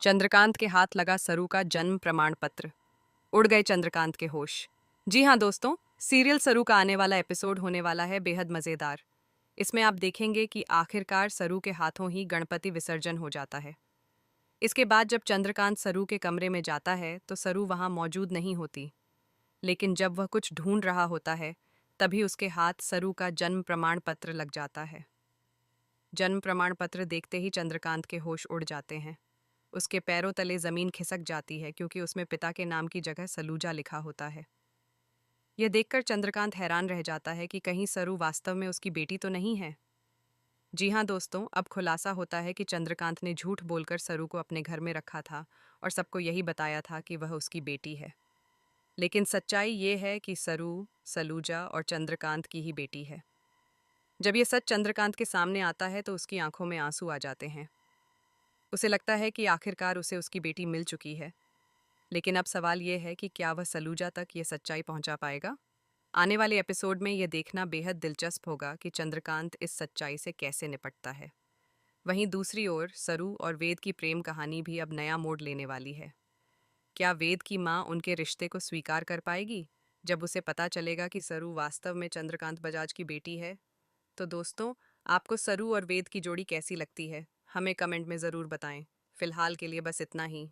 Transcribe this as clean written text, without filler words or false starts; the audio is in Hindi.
चंद्रकांत के हाथ लगा सरू का जन्म प्रमाण पत्र। उड़ गए चंद्रकांत के होश। जी हाँ दोस्तों, सीरियल सरू का आने वाला एपिसोड होने वाला है बेहद मज़ेदार। इसमें आप देखेंगे कि आखिरकार सरू के हाथों ही गणपति विसर्जन हो जाता है। इसके बाद जब चंद्रकांत सरू के कमरे में जाता है तो सरू वहाँ मौजूद नहीं होती, लेकिन जब वह कुछ ढूंढ रहा होता है तभी उसके हाथ सरू का जन्म प्रमाण पत्र लग जाता है। जन्म प्रमाण पत्र देखते ही चंद्रकांत के होश उड़ जाते हैं। उसके पैरों तले जमीन खिसक जाती है क्योंकि उसमें पिता के नाम की जगह सलूजा लिखा होता है। यह देखकर चंद्रकांत हैरान रह जाता है कि कहीं सरू वास्तव में उसकी बेटी तो नहीं है। जी हाँ दोस्तों, अब खुलासा होता है कि चंद्रकांत ने झूठ बोलकर सरू को अपने घर में रखा था और सबको यही बताया था कि वह उसकी बेटी है। लेकिन सच्चाई ये है कि सरू, सलूजा और चंद्रकांत की ही बेटी है। जब यह सच चंद्रकांत के सामने आता है तो उसकी आंखों में आंसू आ जाते हैं। उसे लगता है कि आखिरकार उसे उसकी बेटी मिल चुकी है। लेकिन अब सवाल ये है कि क्या वह सलूजा तक ये सच्चाई पहुंचा पाएगा। आने वाले एपिसोड में यह देखना बेहद दिलचस्प होगा कि चंद्रकांत इस सच्चाई से कैसे निपटता है। वहीं दूसरी ओर सरू और वेद की प्रेम कहानी भी अब नया मोड़ लेने वाली है। क्या वेद की माँ उनके रिश्ते को स्वीकार कर पाएगी जब उसे पता चलेगा कि सरू वास्तव में चंद्रकांत बजाज की बेटी है। तो दोस्तों, आपको सरू और वेद की जोड़ी कैसी लगती है, हमें कमेंट में ज़रूर बताएं। फिलहाल के लिए बस इतना ही।